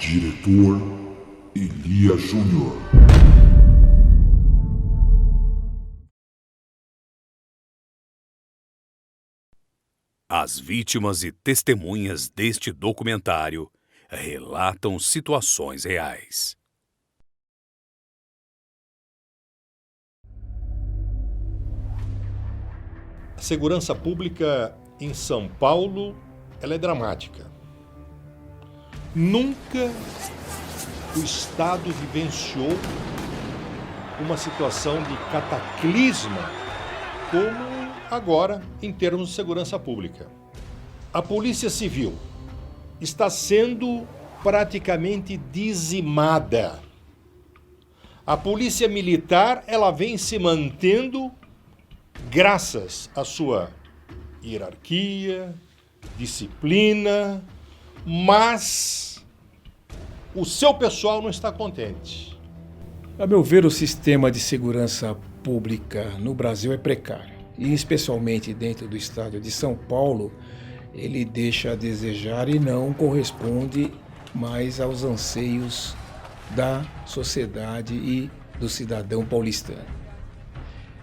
Diretor Elia Júnior. As vítimas e testemunhas deste documentário relatam situações reais. A segurança pública em São Paulo, ela é dramática. Nunca o Estado vivenciou uma situação de cataclisma como agora em termos de segurança pública. A Polícia Civil está sendo praticamente dizimada. A Polícia Militar, ela vem se mantendo graças à sua hierarquia, disciplina, mas o seu pessoal não está contente. A meu ver, o sistema de segurança pública no Brasil é precário. E especialmente dentro do estado de São Paulo, ele deixa a desejar e não corresponde mais aos anseios da sociedade e do cidadão paulistano.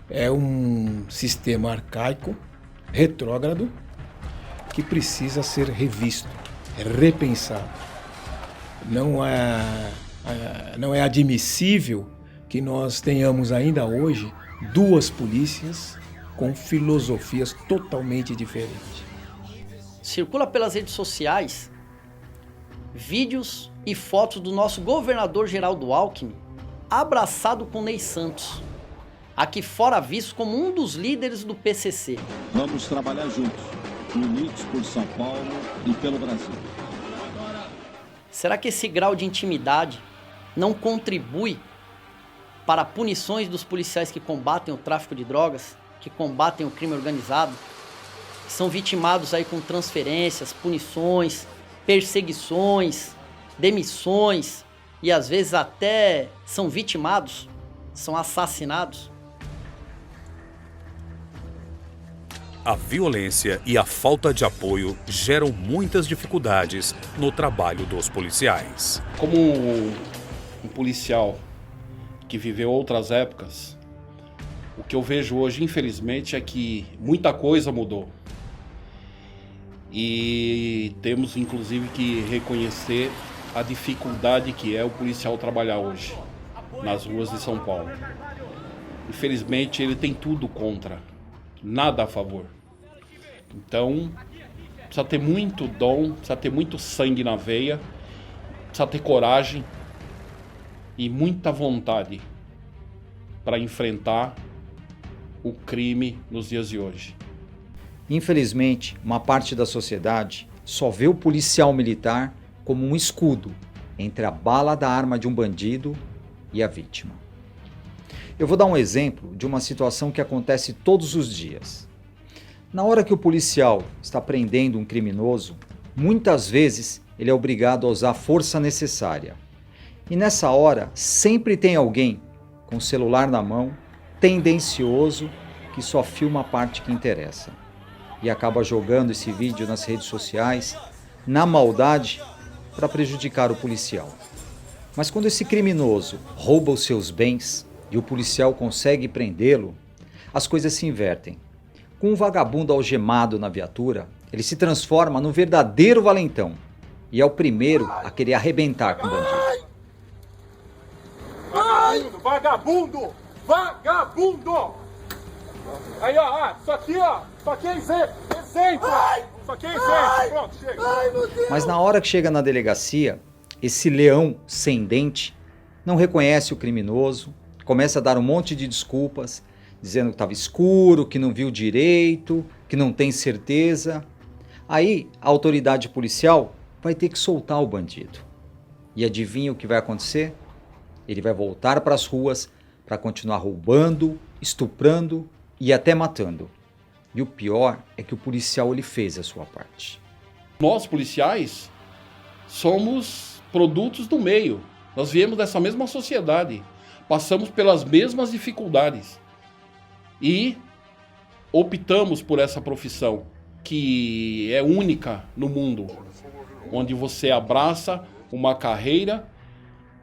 É um sistema arcaico, retrógrado, que precisa ser revisto, repensado. Não é admissível que nós tenhamos ainda hoje duas polícias com filosofias totalmente diferentes. Circula pelas redes sociais vídeos e fotos do nosso governador Geraldo Alckmin abraçado com Ney Santos, aqui fora visto como um dos líderes do PCC. Vamos trabalhar juntos, unidos por São Paulo e pelo Brasil. Será que esse grau de intimidade não contribui para punições dos policiais que combatem o tráfico de drogas, que combatem o crime organizado, que são vitimados aí com transferências, punições, perseguições, demissões e às vezes até são vitimados, são assassinados? A violência e a falta de apoio geram muitas dificuldades no trabalho dos policiais. Como um policial que viveu outras épocas, o que eu vejo hoje, infelizmente, é que muita coisa mudou. E temos, inclusive, que reconhecer a dificuldade que é o policial trabalhar hoje nas ruas de São Paulo. Infelizmente, ele tem tudo contra, nada a favor. Então, precisa ter muito dom, precisa ter muito sangue na veia, precisa ter coragem e muita vontade para enfrentar o crime nos dias de hoje. Infelizmente, uma parte da sociedade só vê o policial militar como um escudo entre a bala da arma de um bandido e a vítima. Eu vou dar um exemplo de uma situação que acontece todos os dias. Na hora que o policial está prendendo um criminoso, muitas vezes ele é obrigado a usar a força necessária. E nessa hora, sempre tem alguém com o celular na mão, tendencioso, que só filma a parte que interessa. E acaba jogando esse vídeo nas redes sociais, na maldade, para prejudicar o policial. Mas quando esse criminoso rouba os seus bens e o policial consegue prendê-lo, as coisas se invertem. Com um vagabundo algemado na viatura, ele se transforma num verdadeiro valentão e é o primeiro a querer arrebentar com o bandido. Vagabundo! Vagabundo! Vagabundo! Aí, ó, isso aqui é exemplo! Isso aqui é exemplo! Pronto, chega! Mas na hora que chega na delegacia, esse leão sem dente não reconhece o criminoso, começa a dar um monte de desculpas, dizendo que estava escuro, que não viu direito, que não tem certeza. Aí a autoridade policial vai ter que soltar o bandido. E adivinha o que vai acontecer? Ele vai voltar para as ruas para continuar roubando, estuprando e até matando. E o pior é que o policial ele fez a sua parte. Nós, policiais, somos produtos do meio. Nós viemos dessa mesma sociedade. Passamos pelas mesmas dificuldades. E optamos por essa profissão, que é única no mundo. Onde você abraça uma carreira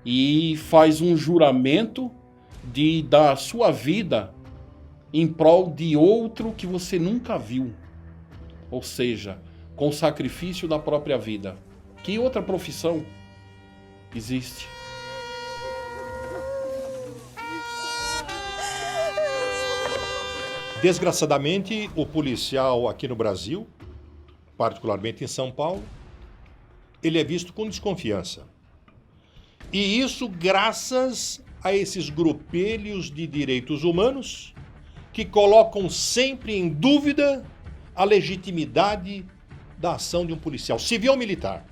e faz um juramento de dar sua vida em prol de outro que você nunca viu. Ou seja, com o sacrifício da própria vida. Que outra profissão existe? Desgraçadamente, o policial aqui no Brasil, particularmente em São Paulo, ele é visto com desconfiança. E isso graças a esses grupelhos de direitos humanos que colocam sempre em dúvida a legitimidade da ação de um policial, civil ou militar.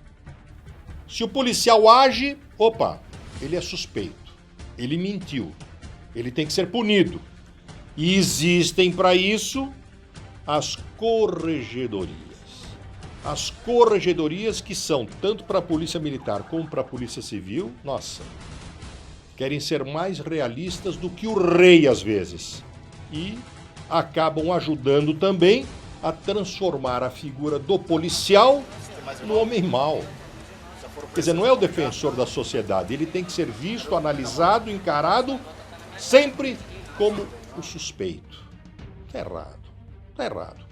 Se o policial age, opa, ele é suspeito, ele mentiu, ele tem que ser punido. E existem para isso as corregedorias. As corregedorias que são tanto para a polícia militar como para a polícia civil, nossa, querem ser mais realistas do que o rei às vezes. E acabam ajudando também a transformar a figura do policial no homem mau. Quer dizer, não é o defensor da sociedade, ele tem que ser visto, analisado, encarado, sempre como o suspeito. Tá errado, tá errado.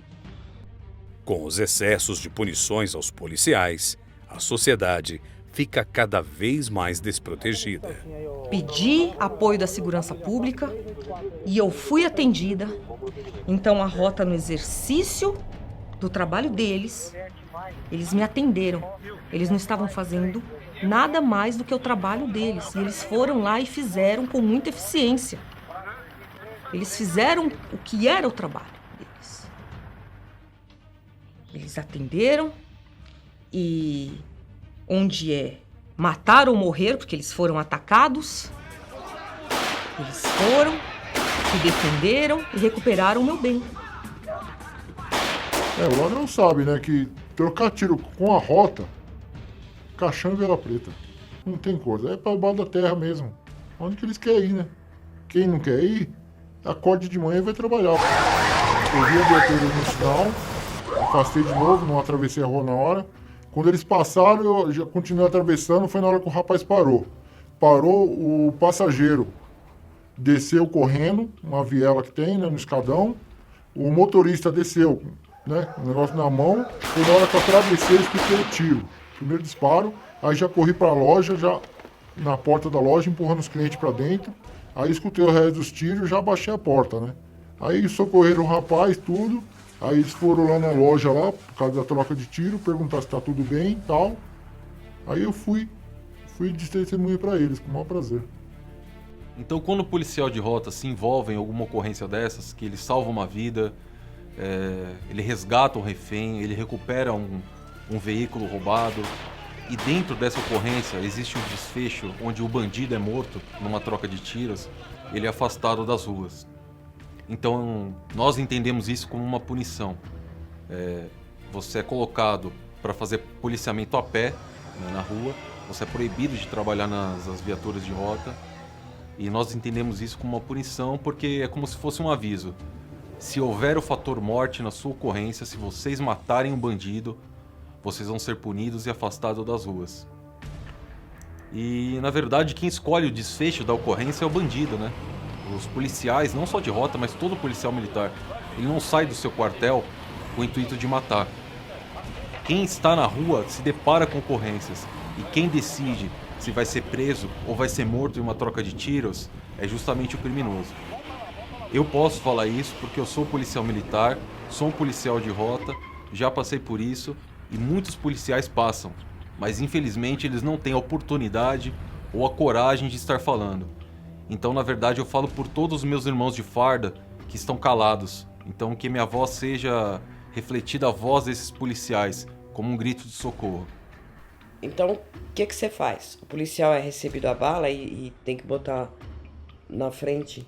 Com os excessos de punições aos policiais, a sociedade fica cada vez mais desprotegida. Pedi apoio da segurança pública e eu fui atendida. Então a rota, no exercício do trabalho deles, eles me atenderam. Eles não estavam fazendo nada mais do que o trabalho deles. E eles foram lá e fizeram com muita eficiência. Eles fizeram o que era o trabalho deles. Eles atenderam e onde é matar ou morrer, porque eles foram atacados, eles foram, se defenderam e recuperaram o meu bem. O ladrão sabe, né, que trocar tiro com a rota, Caixão e Vela Preta, não tem coisa, é para baixo da terra mesmo. Onde que eles querem ir, né? Quem não quer ir, acorde de manhã e vai trabalhar. Eu vi a viatura no sinal, afastei de novo, não atravessei a rua na hora. Quando eles passaram, eu já continuei atravessando, foi na hora que o rapaz parou. Parou, o passageiro desceu correndo, uma viela que tem, né, no escadão. O motorista desceu, né, o negócio na mão. Foi na hora que eu atravessei, eu escutei o tiro. Primeiro disparo, aí já corri para a loja, já na porta da loja, empurrando os clientes para dentro. Aí escutei o resto dos tiros e já baixei a porta, né. Aí socorreram o rapaz, tudo. Aí eles foram lá na loja, lá, por causa da troca de tiro, perguntar se tá tudo bem e tal. Aí eu fui de testemunha para eles, com o maior prazer. Então, quando o policial de rota se envolve em alguma ocorrência dessas, que ele salva uma vida, ele resgata um refém, ele recupera um veículo roubado, e dentro dessa ocorrência existe um desfecho onde o bandido é morto numa troca de tiros, ele é afastado das ruas. Então, nós entendemos isso como uma punição. Você é colocado para fazer policiamento a pé, né, na rua, você é proibido de trabalhar nas viaturas de rota, e nós entendemos isso como uma punição porque é como se fosse um aviso. Se houver o fator morte na sua ocorrência, se vocês matarem um bandido, vocês vão ser punidos e afastados das ruas. E, na verdade, quem escolhe o desfecho da ocorrência é o bandido, né? Os policiais, não só de rota, mas todo policial militar, ele não sai do seu quartel com o intuito de matar. Quem está na rua se depara com ocorrências, e quem decide se vai ser preso ou vai ser morto em uma troca de tiros é justamente o criminoso. Eu posso falar isso porque eu sou policial militar, sou um policial de rota, já passei por isso e muitos policiais passam, mas infelizmente eles não têm a oportunidade ou a coragem de estar falando. Então, na verdade, eu falo por todos os meus irmãos de farda que estão calados. Então, que minha voz seja refletida a voz desses policiais, como um grito de socorro. Então, o que você faz? O policial é recebido a bala e tem que botar na frente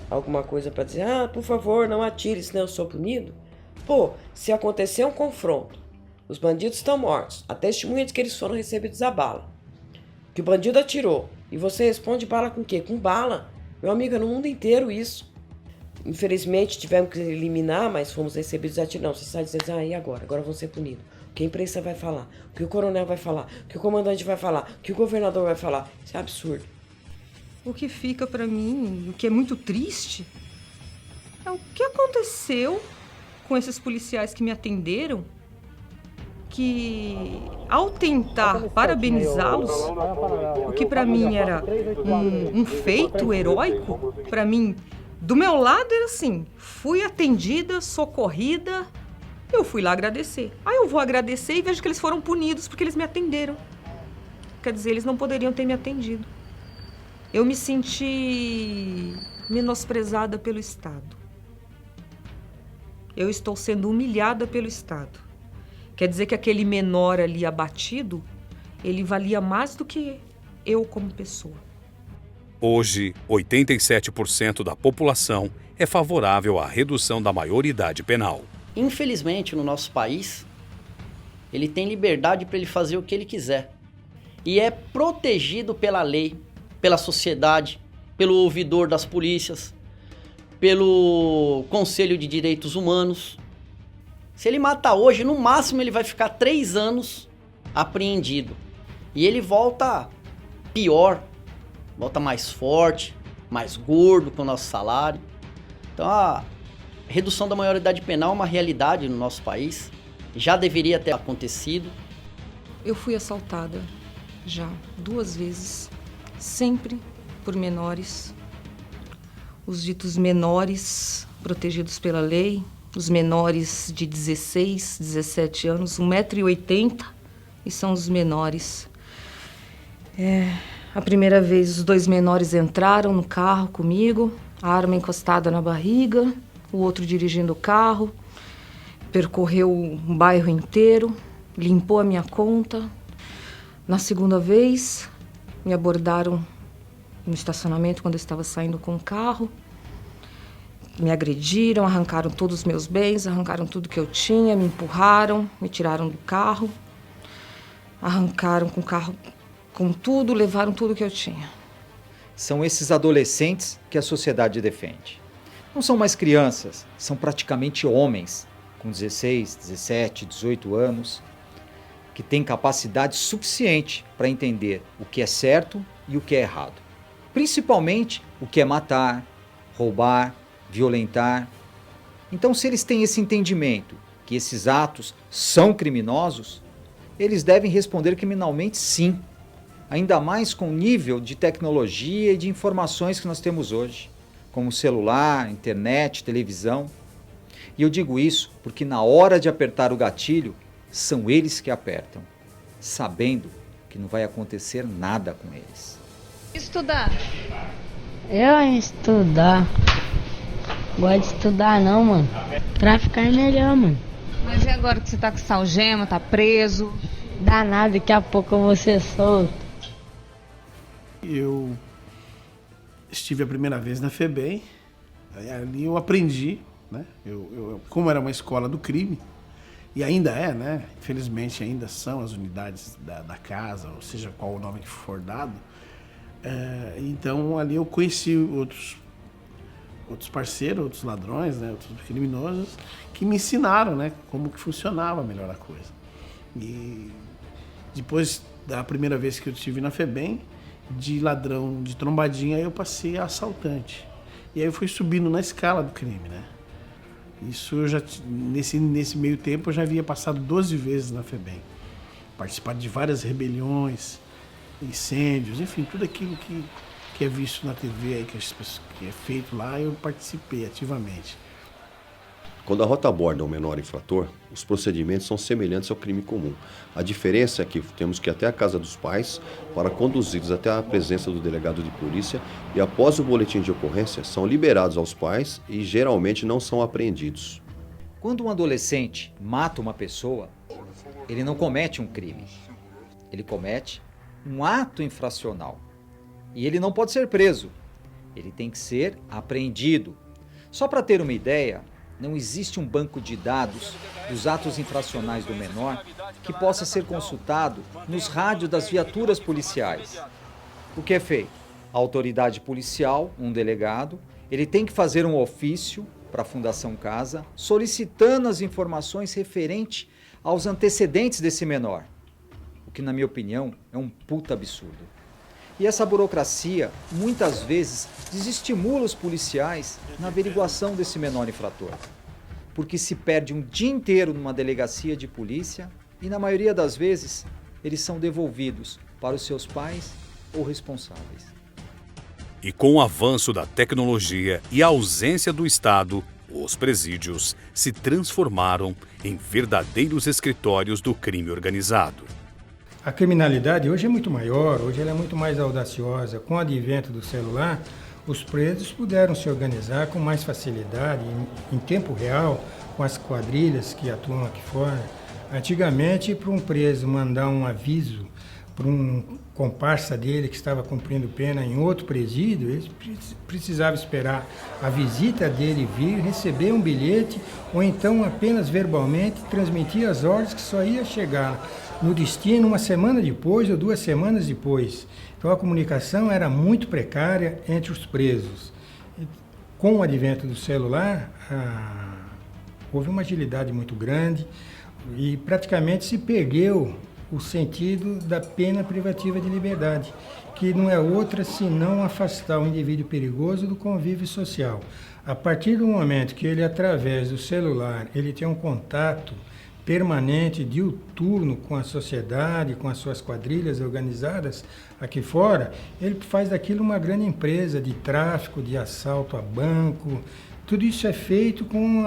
alguma coisa para dizer: ah, por favor, não atire, senão eu sou punido? Pô, se acontecer um confronto, os bandidos estão mortos, a testemunha de que eles foram recebidos a bala, que o bandido atirou, e você responde bala com o quê? Com bala. Meu amigo, é no mundo inteiro isso. Infelizmente tivemos que eliminar, mas fomos recebidos a tiro. Não, você sai dizendo, ah, e agora? Agora vão ser punidos. o que a imprensa vai falar, o que o coronel vai falar, o que o comandante vai falar, o que o governador vai falar. Isso é absurdo. O que fica pra mim, o que é muito triste, é o que aconteceu com esses policiais que me atenderam, que ao tentar parabenizá-los, o que pra mim era um feito heróico, pra mim, do meu lado era assim, fui atendida, socorrida, eu fui lá agradecer. Aí eu vou agradecer e vejo que eles foram punidos porque eles me atenderam. Quer dizer, eles não poderiam ter me atendido. Eu me senti menosprezada pelo Estado. Eu estou sendo humilhada pelo Estado. Quer dizer que aquele menor ali abatido, ele valia mais do que eu como pessoa. Hoje, 87% da população é favorável à redução da maioridade penal. Infelizmente, no nosso país, ele tem liberdade para ele fazer o que ele quiser. E é protegido pela lei, pela sociedade, pelo ouvidor das polícias, pelo Conselho de Direitos Humanos. Se ele matar hoje, no máximo ele vai ficar 3 anos apreendido. E ele volta pior, volta mais forte, mais gordo com o nosso salário. Então a redução da maioridade penal é uma realidade no nosso país. Já deveria ter acontecido. Eu fui assaltada já 2 vezes, sempre por menores. Os ditos menores protegidos pela lei, os menores de 16, 17 anos, 1,80 m e são os menores. A primeira vez os 2 menores entraram no carro comigo, a arma encostada na barriga, o outro dirigindo o carro, percorreu um bairro inteiro, limpou a minha conta. Na segunda vez, me abordaram no estacionamento quando eu estava saindo com o carro. Me agrediram, arrancaram todos os meus bens, arrancaram tudo que eu tinha, me empurraram, me tiraram do carro, arrancaram com o carro com tudo, levaram tudo que eu tinha. São esses adolescentes que a sociedade defende. Não são mais crianças, são praticamente homens, com 16, 17, 18 anos, que têm capacidade suficiente para entender o que é certo e o que é errado. Principalmente o que é matar, roubar, violentar. Então, se eles têm esse entendimento que esses atos são criminosos, eles devem responder criminalmente sim, ainda mais com o nível de tecnologia e de informações que nós temos hoje, como celular, internet, televisão. E eu digo isso porque na hora de apertar o gatilho, são eles que apertam, sabendo que não vai acontecer nada com eles. Estudar. Eu estudar. Gosto de estudar não, mano. Tráfico é melhor, mano. Mas e agora que você tá com essa algema, tá preso? Dá nada, daqui a pouco eu vou ser solto. Eu estive a primeira vez na FEBEM, ali eu aprendi, né? Como era uma escola do crime, e ainda é, né? Infelizmente ainda são as unidades da casa, ou seja, qual o nome que for dado. Então ali eu conheci outros parceiros, outros ladrões, né? Outros criminosos, que me ensinaram, né? Como que funcionava melhor a coisa. E depois da primeira vez que eu estive na FEBEM, de ladrão, de trombadinha, eu passei a assaltante. E aí eu fui subindo na escala do crime, né? Isso eu já, nesse meio tempo, eu já havia passado 12 vezes na FEBEM. Participado de várias rebeliões, incêndios, enfim, tudo aquilo que é visto na TV, aí, que é feito lá, eu participei ativamente. Quando a rota aborda um menor infrator, os procedimentos são semelhantes ao crime comum. A diferença é que temos que ir até a casa dos pais para conduzi-los até a presença do delegado de polícia e após o boletim de ocorrência são liberados aos pais e geralmente não são apreendidos. Quando um adolescente mata uma pessoa, ele não comete um crime. Ele comete um ato infracional. E ele não pode ser preso. Ele tem que ser apreendido. Só para ter uma ideia, não existe um banco de dados dos atos infracionais do menor que possa ser consultado nos rádios das viaturas policiais. O que é feito? A autoridade policial, um delegado, ele tem que fazer um ofício para a Fundação Casa solicitando as informações referentes aos antecedentes desse menor, o que, na minha opinião, é um puta absurdo. E essa burocracia, muitas vezes, desestimula os policiais na averiguação desse menor infrator, porque se perde um dia inteiro numa delegacia de polícia e, na maioria das vezes, eles são devolvidos para os seus pais ou responsáveis. E com o avanço da tecnologia e a ausência do Estado, os presídios se transformaram em verdadeiros escritórios do crime organizado. A criminalidade hoje é muito maior, hoje ela é muito mais audaciosa. Com o advento do celular, os presos puderam se organizar com mais facilidade, em tempo real, com as quadrilhas que atuam aqui fora. Antigamente, para um preso mandar um aviso para um comparsa dele que estava cumprindo pena em outro presídio, ele precisava esperar a visita dele vir, receber um bilhete, ou então apenas verbalmente transmitir as ordens que só ia chegar no destino uma semana depois ou 2 semanas depois. Então a comunicação era muito precária entre os presos. Com o advento do celular, houve uma agilidade muito grande e praticamente se perdeu o sentido da pena privativa de liberdade, que não é outra senão afastar o indivíduo perigoso do convívio social. A partir do momento que ele, através do celular, ele tem um contato permanente, diuturno com a sociedade, com as suas quadrilhas organizadas aqui fora, ele faz daquilo uma grande empresa de tráfico, de assalto a banco. Tudo isso é feito com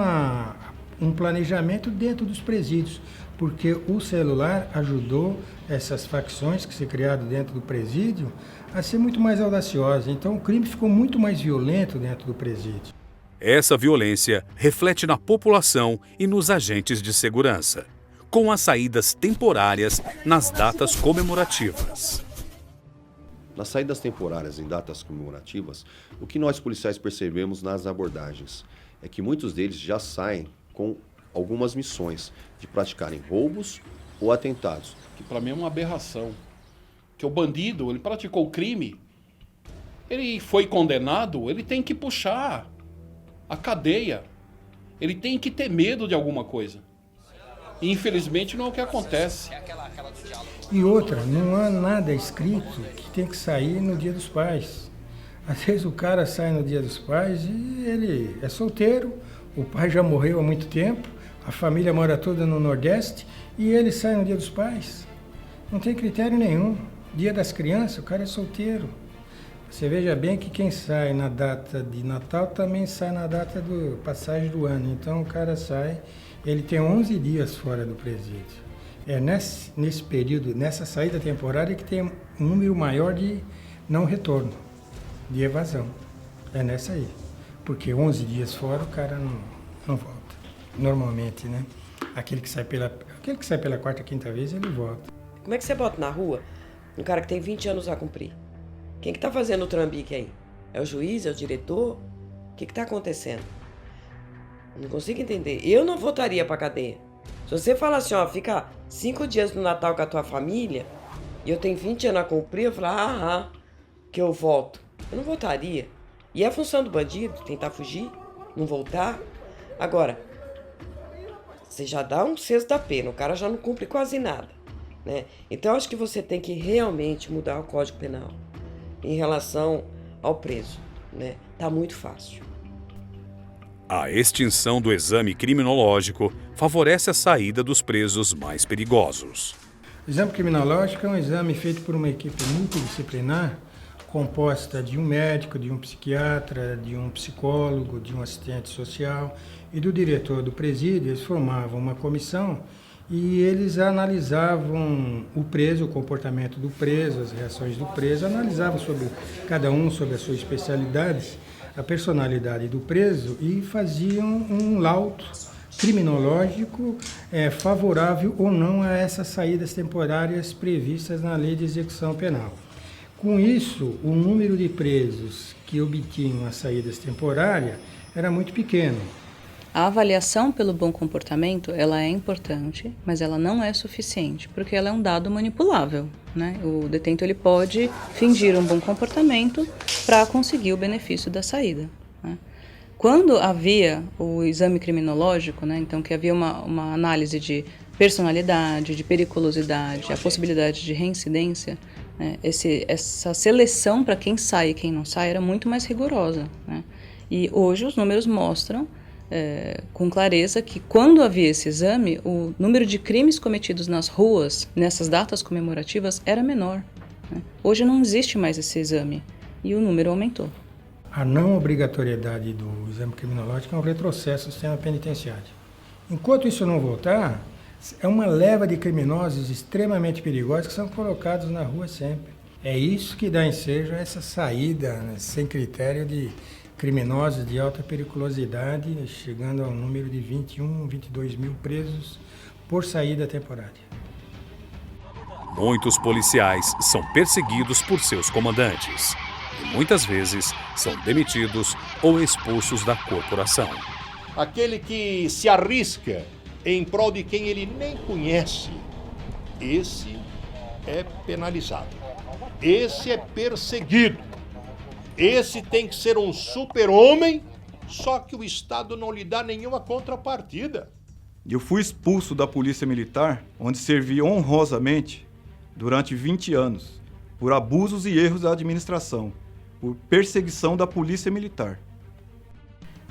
um planejamento dentro dos presídios, porque o celular ajudou essas facções que se criaram dentro do presídio a ser muito mais audaciosas. Então o crime ficou muito mais violento dentro do presídio. Essa violência reflete na população e nos agentes de segurança, com as saídas temporárias nas datas comemorativas. Nas saídas temporárias em datas comemorativas, o que nós policiais percebemos nas abordagens é que muitos deles já saem com algumas missões de praticarem roubos ou atentados. Que para mim é uma aberração. Que o bandido, ele praticou o crime, ele foi condenado, ele tem que puxar a cadeia. Ele tem que ter medo de alguma coisa. E infelizmente não é o que acontece. E outra, não há nada escrito que tem que sair no Dia dos Pais. Às vezes o cara sai no Dia dos Pais e ele é solteiro, o pai já morreu há muito tempo, a família mora toda no Nordeste e ele sai no Dia dos Pais. Não tem critério nenhum. Dia das Crianças, o cara é solteiro. Você veja bem que quem sai na data de Natal também sai na data do passagem do ano. Então o cara sai, ele tem 11 dias fora do presídio. É nesse período, nessa saída temporária que tem um número maior de não retorno, de evasão. É nessa aí. Porque 11 dias fora o cara não volta. Normalmente, né? Aquele que sai pela 4ª, 5ª vez, ele volta. Como é que você bota na rua um cara que tem 20 anos a cumprir? Quem que tá fazendo o trambique aí? É o juiz? É o diretor? O que tá acontecendo? Não consigo entender. Eu não voltaria pra cadeia. Se você falar assim, ó, fica 5 dias no Natal com a tua família e eu tenho 20 anos a cumprir, eu falo, que eu volto. Eu não voltaria. E é a função do bandido, tentar fugir, não voltar. Agora, você já dá 1/6 da pena, o cara já não cumpre quase nada, né? Então eu acho que você tem que realmente mudar o Código Penal em relação ao preso, né? Tá muito fácil. A extinção do exame criminológico favorece a saída dos presos mais perigosos. O exame criminológico é um exame feito por uma equipe multidisciplinar composta de um médico, de um psiquiatra, de um psicólogo, de um assistente social e do diretor do presídio. Eles formavam uma comissão e eles analisavam o preso, o comportamento do preso, as reações do preso, analisavam sobre cada um, sobre a sua especialidade, a personalidade do preso e faziam um laudo criminológico favorável ou não a essas saídas temporárias previstas na Lei de Execução Penal. Com isso, o número de presos que obtinham as saídas temporárias era muito pequeno. A avaliação pelo bom comportamento, ela é importante, mas ela não é suficiente, porque ela é um dado manipulável, né? O detento ele pode fingir um bom comportamento para conseguir o benefício da saída, né? Quando havia o exame criminológico, né, então que havia uma análise de personalidade, de periculosidade, a possibilidade de reincidência, né, essa seleção para quem sai e quem não sai era muito mais rigorosa, né? E hoje os números mostram com clareza que quando havia esse exame, o número de crimes cometidos nas ruas, nessas datas comemorativas, era menor, né? Hoje não existe mais esse exame e o número aumentou. A não obrigatoriedade do exame criminológico é um retrocesso do sistema penitenciário. Enquanto isso não voltar, é uma leva de criminosos extremamente perigosos que são colocados na rua sempre. É isso que dá ensejo a essa saída, né, sem critério, de criminosos de alta periculosidade, chegando ao número de 21, 22 mil presos por saída temporária. Muitos policiais são perseguidos por seus comandantes e muitas vezes são demitidos ou expulsos da corporação. Aquele que se arrisca em prol de quem ele nem conhece, esse é penalizado. Esse é perseguido. Esse tem que ser um super-homem, só que o Estado não lhe dá nenhuma contrapartida. Eu fui expulso da Polícia Militar, onde servi honrosamente durante 20 anos, por abusos e erros da administração, por perseguição da Polícia Militar.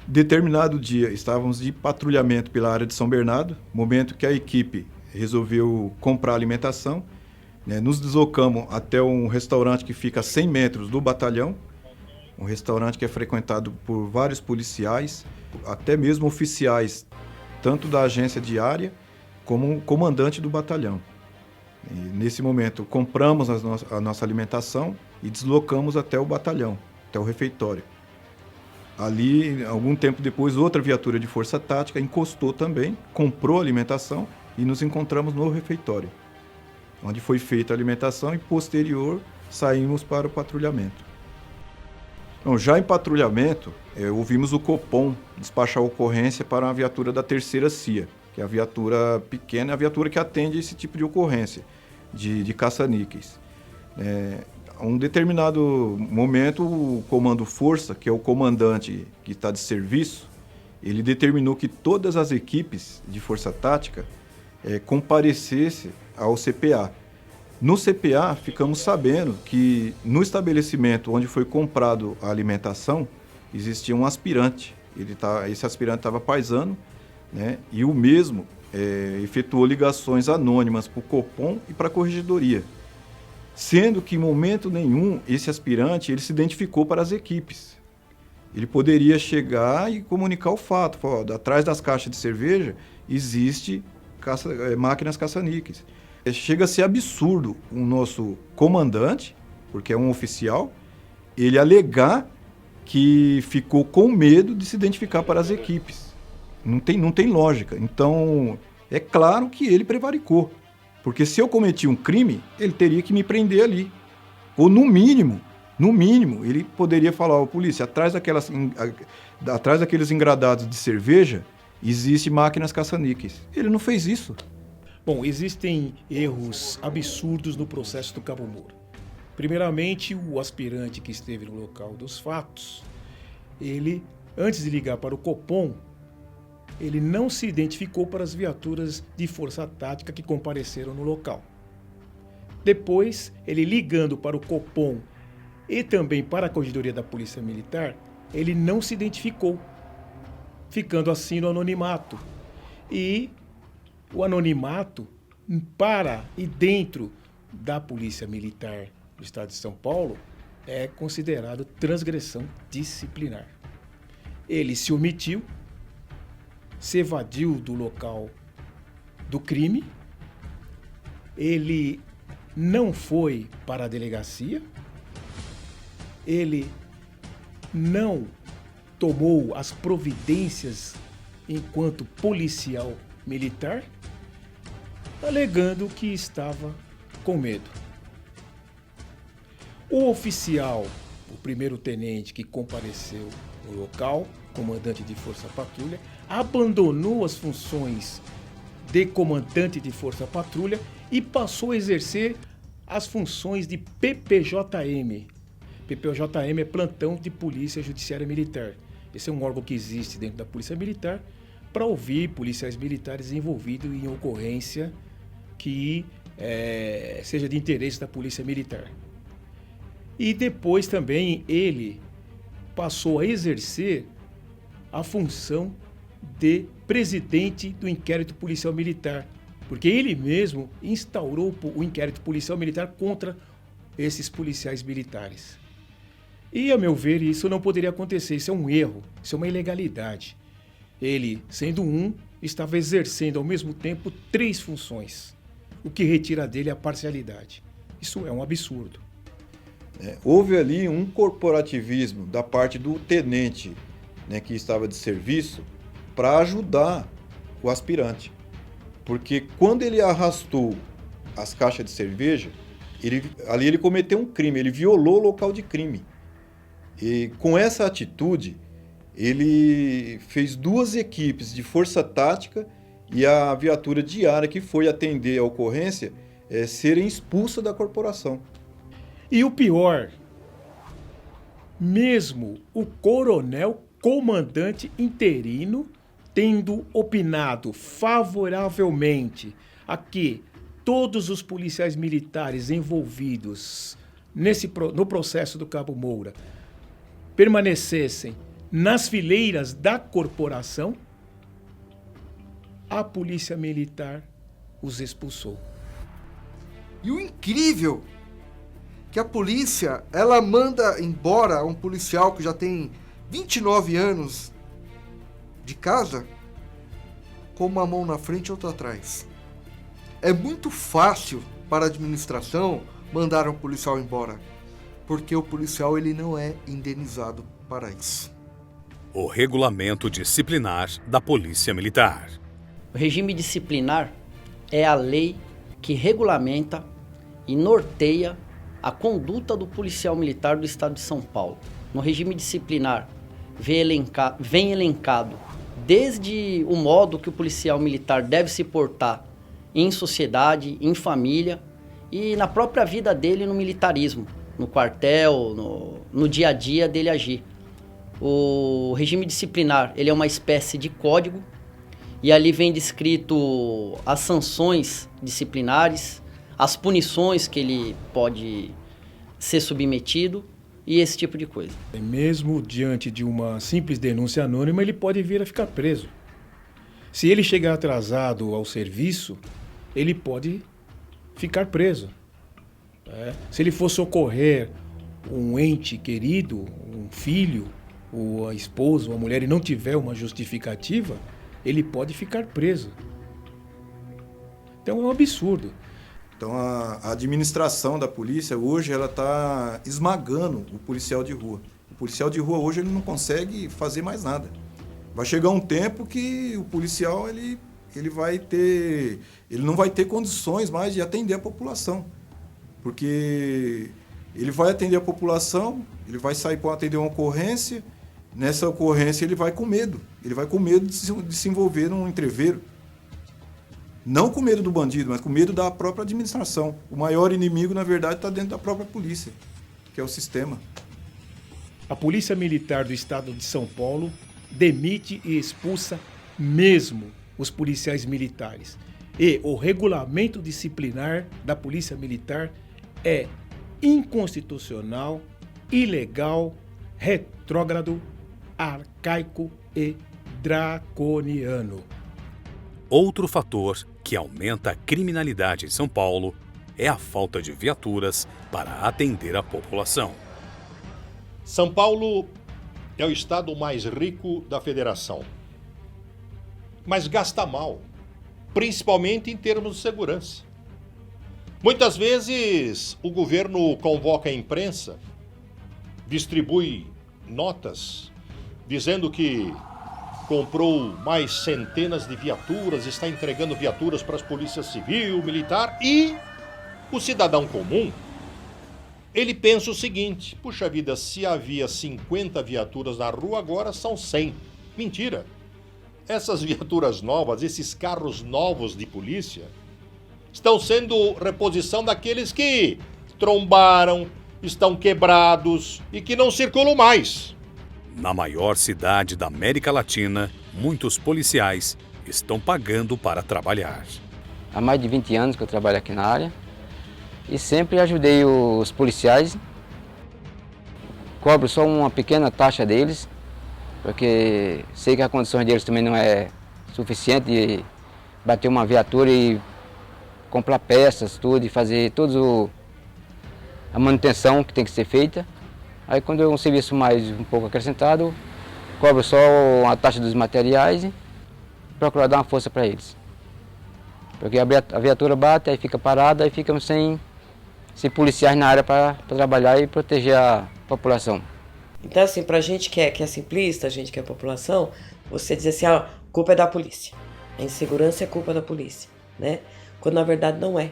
Determinado dia, estávamos de patrulhamento pela área de São Bernardo, momento que a equipe resolveu comprar alimentação, né? Nos deslocamos até um restaurante que fica a 100 metros do batalhão, um restaurante que é frequentado por vários policiais, até mesmo oficiais, tanto da agência diária como o comandante do batalhão. E nesse momento, compramos a nossa alimentação e deslocamos até o batalhão, até o refeitório. Ali, algum tempo depois, outra viatura de força tática encostou também, comprou a alimentação e nos encontramos no refeitório, onde foi feita a alimentação e, posterior, saímos para o patrulhamento. Então, já em patrulhamento, ouvimos o Copom despachar a ocorrência para uma viatura da 3ª CIA, que é a viatura pequena, a viatura que atende esse tipo de ocorrência, de caça-níqueis. A um determinado momento, o Comando Força, que é o comandante que está de serviço, ele determinou que todas as equipes de força tática comparecessem ao CPA. No CPA, ficamos sabendo que no estabelecimento onde foi comprado a alimentação, existia um aspirante. Esse aspirante estava paisano, né? E o mesmo efetuou ligações anônimas para o Copom e para a Corregedoria. Sendo que em momento nenhum esse aspirante ele se identificou para as equipes. Ele poderia chegar e comunicar o fato. Falar, atrás das caixas de cerveja existe máquinas caça-níqueis. Chega a ser absurdo o nosso comandante, porque é um oficial, ele alegar que ficou com medo de se identificar para as equipes. Não tem lógica. Então, é claro que ele prevaricou. Porque se eu cometi um crime, ele teria que me prender ali. Ou no mínimo, ele poderia falar, ó, polícia, atrás daqueles engradados de cerveja, existe máquinas caça-níqueis. Ele não fez isso. Bom, existem erros absurdos no processo do Cabo Moura. Primeiramente, o aspirante que esteve no local dos fatos, ele, antes de ligar para o Copom, ele não se identificou para as viaturas de força tática que compareceram no local. Depois, ele ligando para o Copom e também para a Corregedoria da Polícia Militar, ele não se identificou, ficando assim no anonimato. E o anonimato para e dentro da Polícia Militar do Estado de São Paulo é considerado transgressão disciplinar. Ele se omitiu, se evadiu do local do crime, ele não foi para a delegacia, ele não tomou as providências enquanto policial militar, alegando que estava com medo. O oficial, o primeiro-tenente que compareceu no local, comandante de Força Patrulha, abandonou as funções de comandante de Força Patrulha e passou a exercer as funções de PPJM. PPJM é Plantão de Polícia Judiciária Militar. Esse é um órgão que existe dentro da Polícia Militar para ouvir policiais militares envolvidos em ocorrência que seja de interesse da Polícia Militar. E depois também ele passou a exercer a função de presidente do inquérito policial militar, porque ele mesmo instaurou o inquérito policial militar contra esses policiais militares. E, a meu ver, isso não poderia acontecer, isso é um erro, isso é uma ilegalidade. Ele, sendo estava exercendo ao mesmo tempo 3 funções, o que retira dele a parcialidade. Isso é um absurdo. Houve ali um corporativismo da parte do tenente, né, que estava de serviço para ajudar o aspirante. Porque quando ele arrastou as caixas de cerveja, ali ele cometeu um crime, ele violou o local de crime. E com essa atitude, ele fez 2 equipes de força tática e a viatura diária que foi atender a ocorrência serem expulsas da corporação. E o pior, mesmo o coronel comandante interino tendo opinado favoravelmente a que todos os policiais militares envolvidos no processo do Cabo Moura permanecessem nas fileiras da corporação, a Polícia Militar os expulsou. E o incrível que a polícia, ela manda embora um policial que já tem 29 anos de casa com uma mão na frente e outra atrás. É muito fácil para a administração mandar um policial embora, porque o policial ele não é indenizado para isso. O regulamento disciplinar da Polícia Militar. O regime disciplinar é a lei que regulamenta e norteia a conduta do policial militar do Estado de São Paulo. No regime disciplinar vem elencado desde o modo que o policial militar deve se portar em sociedade, em família e na própria vida dele no militarismo, no quartel, no dia a dia dele agir. O regime disciplinar ele é uma espécie de código e ali vem descrito as sanções disciplinares, as punições que ele pode ser submetido e esse tipo de coisa. Mesmo diante de uma simples denúncia anônima, ele pode vir a ficar preso. Se ele chegar atrasado ao serviço, ele pode ficar preso. Se ele for socorrer um ente querido, um filho, ou a esposa, ou a mulher, e não tiver uma justificativa, ele pode ficar preso. Então é um absurdo. Então a administração da polícia hoje ela está esmagando o policial de rua. O policial de rua hoje ele não consegue fazer mais nada. Vai chegar um tempo que o policial ele não vai ter condições mais de atender a população. Porque ele vai atender a população, ele vai sair para atender uma ocorrência, nessa ocorrência ele vai com medo. Ele vai com medo de se envolver num entreveiro. Não com medo do bandido, mas com medo da própria administração. O maior inimigo, na verdade, está dentro da própria polícia, que é o sistema. A Polícia Militar do Estado de São Paulo demite e expulsa mesmo os policiais militares. E o regulamento disciplinar da Polícia Militar é inconstitucional, ilegal, retrógrado, arcaico e draconiano. Outro fator que aumenta a criminalidade em São Paulo é a falta de viaturas para atender a população. São Paulo é o estado mais rico da federação, mas gasta mal, principalmente em termos de segurança. Muitas vezes o governo convoca a imprensa, distribui notas dizendo que comprou mais centenas de viaturas, está entregando viaturas para as polícias civil, militar e o cidadão comum, ele pensa o seguinte: puxa vida, se havia 50 viaturas na rua, agora são 100. Mentira! Essas viaturas novas, esses carros novos de polícia, estão sendo reposição daqueles que trombaram, estão quebrados e que não circulam mais. Na maior cidade da América Latina muitos policiais estão pagando para trabalhar. Há mais de 20 anos que eu trabalho aqui na área e sempre ajudei os policiais. Cobro só uma pequena taxa deles, porque sei que a condição deles também não é suficiente de bater uma viatura e comprar peças, tudo, e fazer toda a manutenção que tem que ser feita. Aí quando é um serviço mais um pouco acrescentado, cobro só a taxa dos materiais e procuro dar uma força para eles. Porque a viatura bate, aí fica parada, aí ficamos sem policiais na área para trabalhar e proteger a população. Então, assim, pra gente que é simplista, a gente que é população, você diz assim, a culpa é da polícia. A insegurança é culpa da polícia, né? Quando na verdade não é,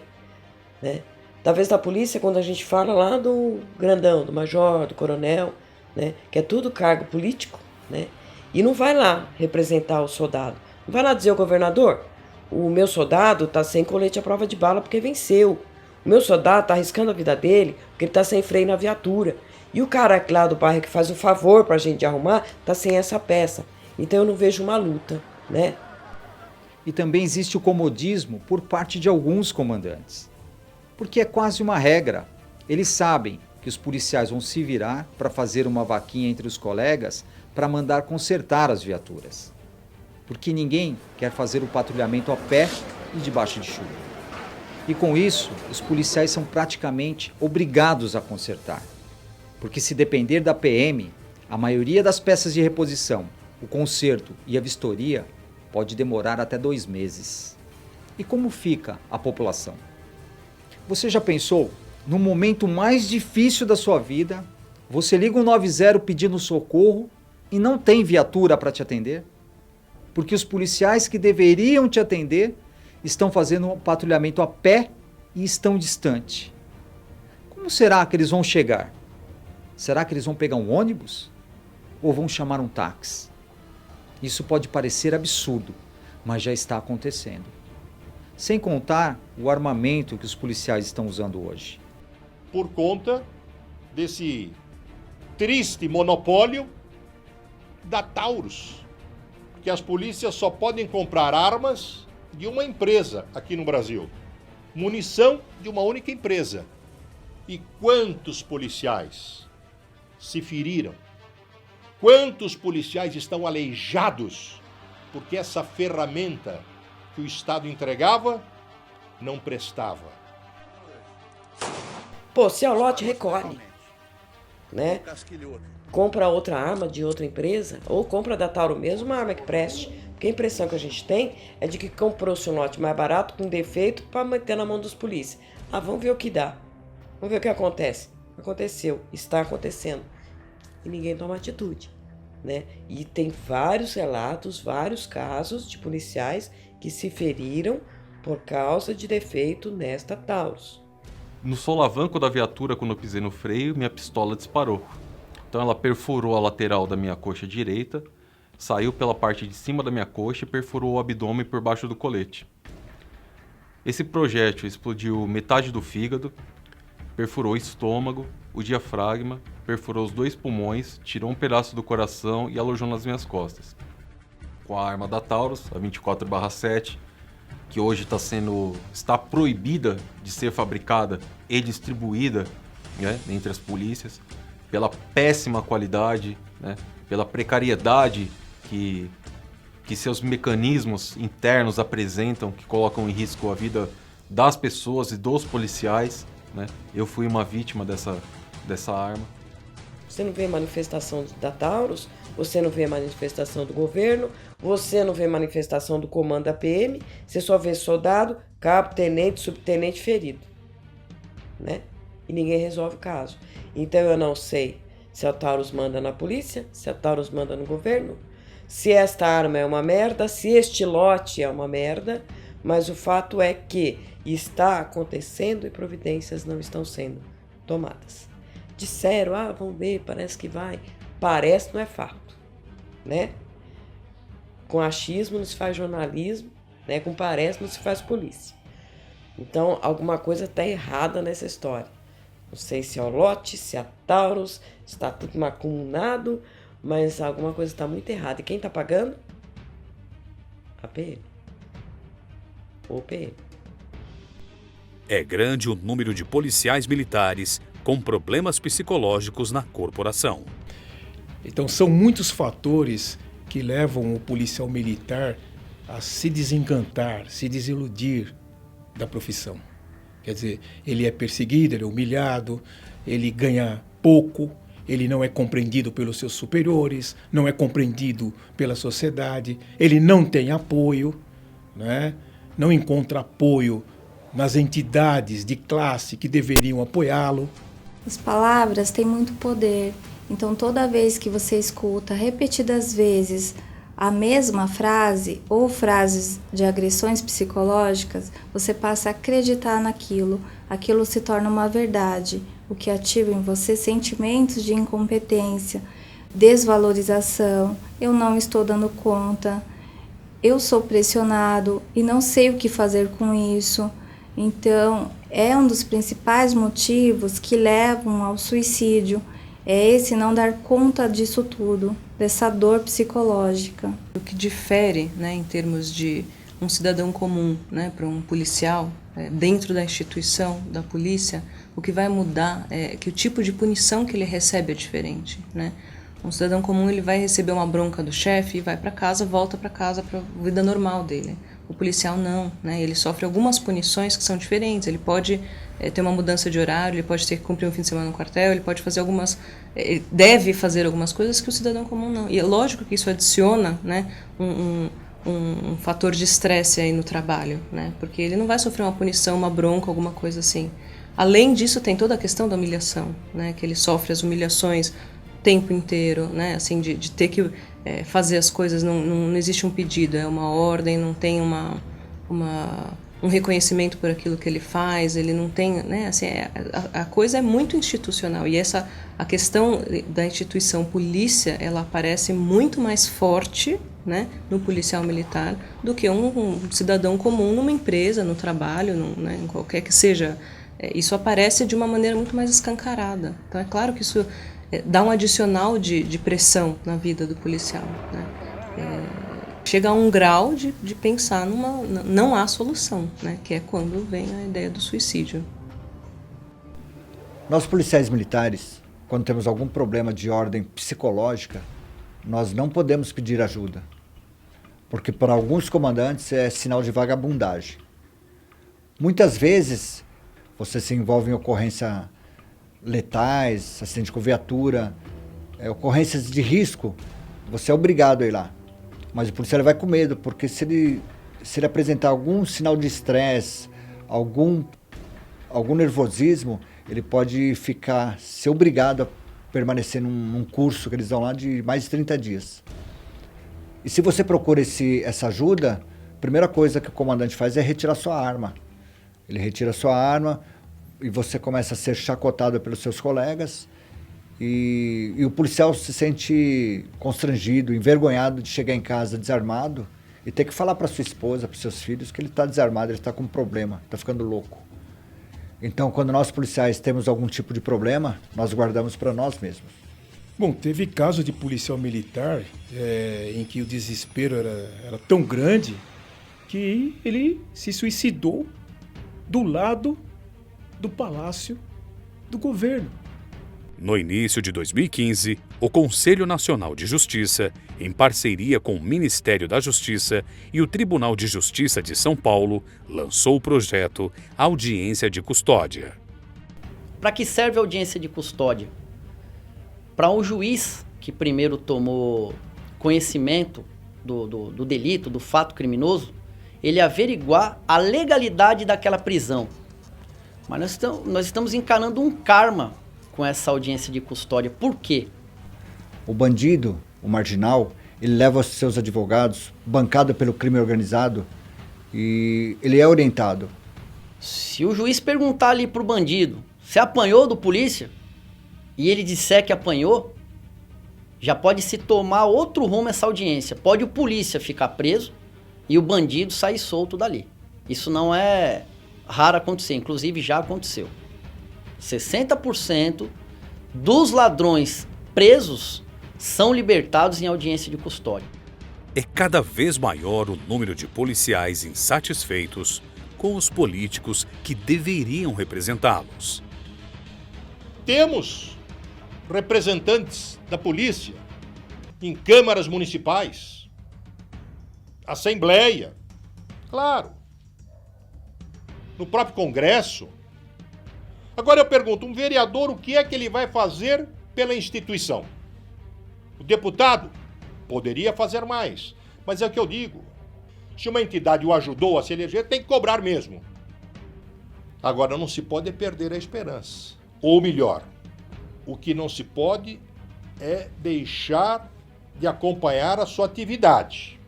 né? Talvez da polícia, quando a gente fala lá do grandão, do major, do coronel, né? Que é tudo cargo político, né? E não vai lá representar o soldado. Não vai lá dizer ao governador, o meu soldado tá sem colete à prova de bala porque venceu. O meu soldado tá arriscando a vida dele porque ele tá sem freio na viatura. E o cara lá do bairro que faz o favor pra gente arrumar, tá sem essa peça. Então eu não vejo uma luta, né? E também existe o comodismo por parte de alguns comandantes. Porque é quase uma regra. Eles sabem que os policiais vão se virar para fazer uma vaquinha entre os colegas para mandar consertar as viaturas. Porque ninguém quer fazer o patrulhamento a pé e debaixo de chuva. E com isso, os policiais são praticamente obrigados a consertar. Porque se depender da PM, a maioria das peças de reposição, o conserto e a vistoria pode demorar até 2 meses. E como fica a população? Você já pensou, no momento mais difícil da sua vida, você liga o 90 pedindo socorro e não tem viatura para te atender? Porque os policiais que deveriam te atender estão fazendo um patrulhamento a pé e estão distante. Como será que eles vão chegar? Será que eles vão pegar um ônibus? Ou vão chamar um táxi? Isso pode parecer absurdo, mas já está acontecendo. Sem contar o armamento que os policiais estão usando hoje. Por conta desse triste monopólio da Taurus. Porque as polícias só podem comprar armas de uma empresa aqui no Brasil. Munição de uma única empresa. E quantos policiais se feriram? Quantos policiais estão aleijados porque essa ferramenta que o Estado entregava não prestava? Pô, se é o lote, recolhe, né? Compra outra arma de outra empresa ou compra da Tauro mesmo uma arma que preste. Porque a impressão que a gente tem é de que comprou-se um lote mais barato com defeito para meter na mão dos polícias. Ah, vamos ver o que dá. Vamos ver o que acontece. Aconteceu, está acontecendo. E ninguém toma atitude, né? E tem vários relatos, vários casos de policiais que se feriram por causa de defeito nesta Taurus. No solavanco da viatura, quando eu pisei no freio, minha pistola disparou. Então ela perfurou a lateral da minha coxa direita, saiu pela parte de cima da minha coxa e perfurou o abdômen por baixo do colete. Esse projétil explodiu metade do fígado, perfurou o estômago, o diafragma, perfurou os 2 pulmões, tirou um pedaço do coração e alojou nas minhas costas. Com a arma da Taurus, a 24/7, que hoje está proibida de ser fabricada e distribuída, né, entre as polícias, pela péssima qualidade, né, pela precariedade que seus mecanismos internos apresentam, que colocam em risco a vida das pessoas e dos policiais, né? Eu fui uma vítima dessa arma. Você não vê manifestação da Taurus, você não vê manifestação do governo, você não vê manifestação do comando da PM, você só vê soldado, cabo, tenente, subtenente ferido, né? E ninguém resolve o caso. Então eu não sei se a Taurus manda na polícia, se a Taurus manda no governo, se esta arma é uma merda, se este lote é uma merda, mas o fato é que está acontecendo e providências não estão sendo tomadas. Disseram, vamos ver, parece que vai. Parece, não é fato, né? Com achismo não se faz jornalismo, né? Com parece não se faz polícia. Então, alguma coisa está errada nessa história. Não sei se é o lote, se é a Taurus, está tudo macumunado, mas alguma coisa está muito errada. E quem está pagando? A PM. Ou PM. É grande o número de policiais militares com problemas psicológicos na corporação. Então são muitos fatores que levam o policial militar a se desencantar, se desiludir da profissão. Quer dizer, ele é perseguido, ele é humilhado, ele ganha pouco, ele não é compreendido pelos seus superiores, não é compreendido pela sociedade, ele não tem apoio, né? Não encontra apoio nas entidades de classe que deveriam apoiá-lo. As palavras têm muito poder, então toda vez que você escuta repetidas vezes a mesma frase ou frases de agressões psicológicas, você passa a acreditar naquilo, aquilo se torna uma verdade, o que ativa em você sentimentos de incompetência, desvalorização, eu não estou dando conta, eu sou pressionado e não sei o que fazer com isso. Então, é um dos principais motivos que levam ao suicídio, é esse não dar conta disso tudo, dessa dor psicológica. O que difere, né, em termos de um cidadão comum, né, para um policial, dentro da instituição da polícia, o que vai mudar é que o tipo de punição que ele recebe é diferente, né? Um cidadão comum, ele vai receber uma bronca do chefe e vai para casa, volta para casa para a vida normal dele. O policial não, né? Ele sofre algumas punições que são diferentes. Ele pode ter uma mudança de horário, ele pode ter que cumprir um fim de semana no quartel, ele pode fazer algumas, ele deve fazer algumas coisas que o cidadão comum não. E é lógico que isso adiciona, né, um fator de estresse aí no trabalho, né? Porque ele não vai sofrer uma punição, uma bronca, alguma coisa assim. Além disso, tem toda a questão da humilhação, né? Que ele sofre as humilhações o tempo inteiro, né? Assim, de ter que fazer as coisas, não existe um pedido, é uma ordem, não tem um reconhecimento por aquilo que ele faz, ele não tem, né? Assim, a coisa é muito institucional e a questão da instituição polícia, ela aparece muito mais forte, né, no policial militar do que um cidadão comum numa empresa, no trabalho, né, em qualquer que seja. Isso aparece de uma maneira muito mais escancarada. Então é claro que isso dá um adicional de pressão na vida do policial, né? Chega a um grau de pensar não há solução, né? Que é quando vem a ideia do suicídio. Nós policiais militares, quando temos algum problema de ordem psicológica, nós não podemos pedir ajuda, porque para alguns comandantes é sinal de vagabundagem. Muitas vezes você se envolve em ocorrências letais, acidente com viatura, ocorrências de risco, você é obrigado a ir lá. Mas o policial vai com medo, porque se ele apresentar algum sinal de estresse, algum nervosismo, ele pode ser obrigado a permanecer num curso que eles dão lá de mais de 30 dias. E se você procura essa ajuda, a primeira coisa que o comandante faz é retirar sua arma. Ele retira sua arma e você começa a ser chacotado pelos seus colegas e o policial se sente constrangido, envergonhado de chegar em casa desarmado e ter que falar para sua esposa, para seus filhos que ele está desarmado, ele está com um problema, está ficando louco. Então, quando nós policiais temos algum tipo de problema, nós guardamos para nós mesmos. Bom, teve caso de policial militar em que o desespero era tão grande que ele se suicidou do lado do Palácio do Governo. No início de 2015, o Conselho Nacional de Justiça, em parceria com o Ministério da Justiça e o Tribunal de Justiça de São Paulo, lançou o projeto Audiência de Custódia. Para que serve a audiência de custódia? Para um juiz que primeiro tomou conhecimento do delito, do fato criminoso, ele averiguar a legalidade daquela prisão. Mas nós estamos encarando um karma com essa audiência de custódia. Por quê? O bandido, o marginal, ele leva os seus advogados, bancado pelo crime organizado, e ele é orientado. Se o juiz perguntar ali pro bandido, você apanhou do polícia? E ele disser que apanhou, já pode se tomar outro rumo essa audiência. Pode o polícia ficar preso e o bandido sair solto dali. Isso não é raro acontecer, inclusive já aconteceu. 60% dos ladrões presos são libertados em audiência de custódia. é cada vez maior o número de policiais insatisfeitos com os políticos que deveriam representá-los. Temos representantes da polícia em câmaras municipais, assembleia, claro, no próprio Congresso. Agora eu pergunto, um vereador, o que é que ele vai fazer pela instituição? O deputado poderia fazer mais, mas é o que eu digo. Se uma entidade o ajudou a se eleger, tem que cobrar mesmo. Agora não se pode perder a esperança. Ou melhor, o que não se pode é deixar de acompanhar a sua atividade.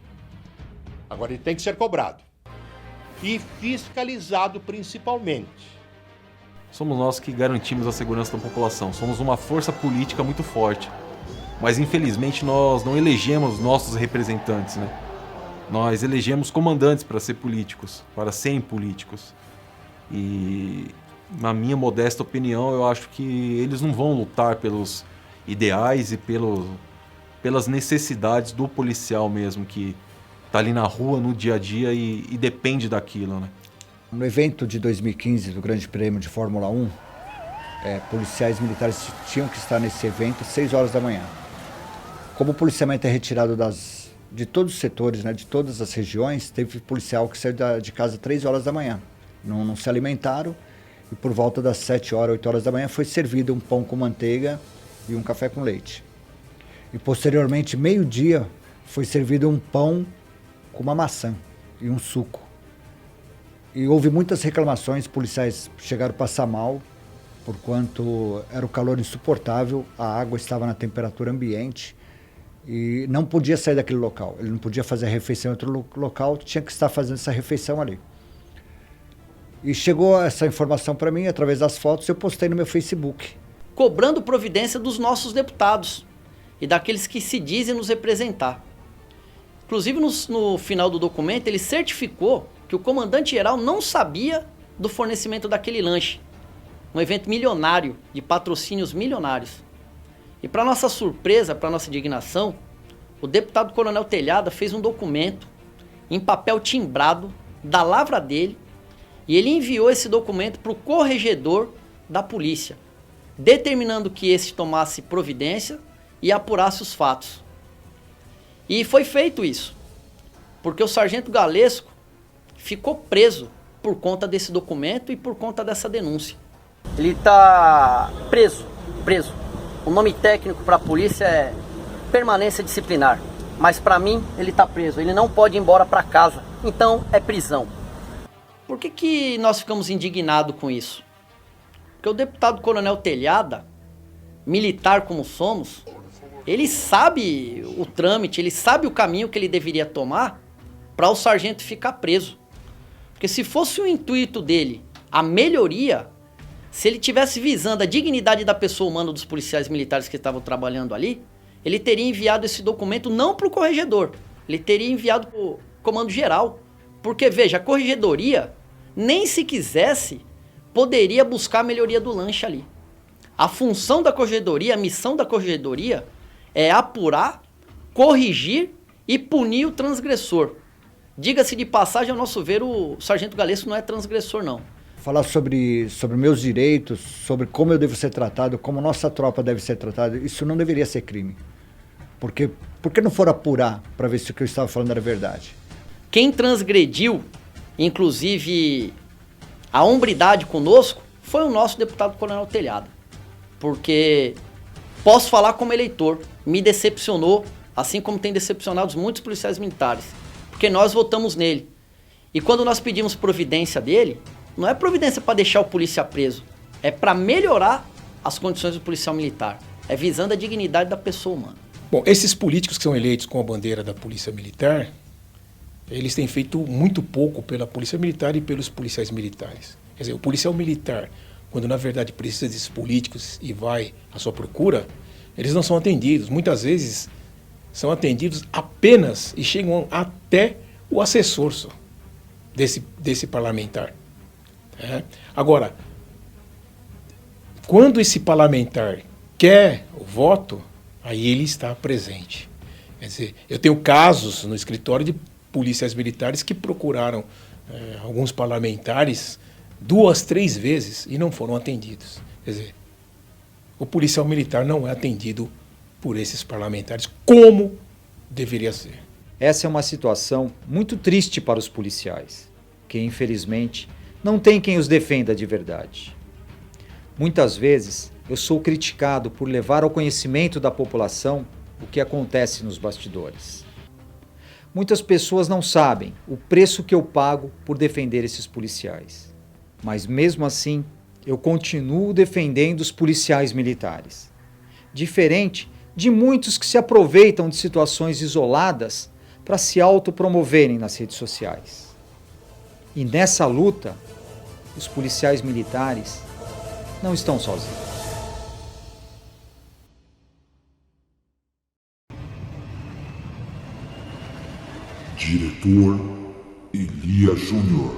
Agora ele tem que ser cobrado. E fiscalizado principalmente. Somos nós que garantimos a segurança da população. Somos uma força política muito forte. Mas infelizmente nós não elegemos nossos representantes, né? Nós elegemos comandantes para ser políticos, para serem políticos. E na minha modesta opinião, eu acho que eles não vão lutar pelos ideais e pelas necessidades do policial mesmo, que está ali na rua, no dia a dia e depende daquilo, né? No evento de 2015 do Grande Prêmio de Fórmula 1, policiais militares tinham que estar nesse evento às 6 horas da manhã. Como o policiamento é retirado de todos os setores, né, de todas as regiões, teve policial que saiu de casa às 3 horas da manhã. Não se alimentaram e por volta das 7 horas, 8 horas da manhã foi servido um pão com manteiga e um café com leite. E posteriormente, meio-dia, foi servido um pão com uma maçã e um suco. E houve muitas reclamações, policiais chegaram a passar mal, porquanto era o calor insuportável, a água estava na temperatura ambiente e não podia sair daquele local. Ele não podia fazer a refeição em outro local, tinha que estar fazendo essa refeição ali. E chegou essa informação para mim através das fotos, eu postei no meu Facebook. Cobrando providência dos nossos deputados e daqueles que se dizem nos representar. Inclusive, no final do documento, ele certificou que o comandante-geral não sabia do fornecimento daquele lanche. Um evento milionário, de patrocínios milionários. E para nossa surpresa, para nossa indignação, o deputado Coronel Telhada fez um documento em papel timbrado da lavra dele e ele enviou esse documento para o corregedor da polícia, determinando que esse tomasse providência e apurasse os fatos. E foi feito isso, porque o sargento Galesco ficou preso por conta desse documento e por conta dessa denúncia. Ele está preso. O nome técnico para a polícia é permanência disciplinar, mas para mim ele está preso, ele não pode ir embora para casa, então é prisão. Por que nós ficamos indignados com isso? Porque o deputado Coronel Telhada, militar como somos, ele sabe o trâmite, ele sabe o caminho que ele deveria tomar para o sargento ficar preso. Porque se fosse o intuito dele a melhoria, se ele tivesse visando a dignidade da pessoa humana dos policiais militares que estavam trabalhando ali, ele teria enviado esse documento não para o corregedor, ele teria enviado para o comando geral. Porque, veja, a corregedoria, nem se quisesse, poderia buscar a melhoria do lanche ali. A função da corregedoria, a missão da corregedoria é apurar, corrigir e punir o transgressor. Diga-se de passagem, ao nosso ver, o sargento Galesco não é transgressor, não. Falar sobre meus direitos, sobre como eu devo ser tratado, como nossa tropa deve ser tratada, isso não deveria ser crime. Por que não for apurar para ver se o que eu estava falando era verdade? Quem transgrediu, inclusive, a hombridade conosco, foi o nosso deputado Coronel Telhada. Porque posso falar como eleitor, me decepcionou, assim como tem decepcionado muitos policiais militares. Porque nós votamos nele. E quando nós pedimos providência dele, não é providência para deixar o polícia preso, é para melhorar as condições do policial militar. É visando a dignidade da pessoa humana. Bom, esses políticos que são eleitos com a bandeira da Polícia Militar, eles têm feito muito pouco pela Polícia Militar e pelos policiais militares. Quer dizer, o policial militar, quando na verdade precisa desses políticos e vai à sua procura, eles não são atendidos. Muitas vezes são atendidos apenas e chegam até o assessor só desse parlamentar. Agora, quando esse parlamentar quer o voto, aí ele está presente. Quer dizer, eu tenho casos no escritório de policiais militares que procuraram alguns parlamentares 2, 3 vezes e não foram atendidos. Quer dizer, o policial militar não é atendido por esses parlamentares como deveria ser. Essa é uma situação muito triste para os policiais, que infelizmente não tem quem os defenda de verdade. Muitas vezes eu sou criticado por levar ao conhecimento da população o que acontece nos bastidores. Muitas pessoas não sabem o preço que eu pago por defender esses policiais. Mas mesmo assim, eu continuo defendendo os policiais militares. Diferente de muitos que se aproveitam de situações isoladas para se autopromoverem nas redes sociais. E nessa luta, os policiais militares não estão sozinhos. Diretor Elia Júnior.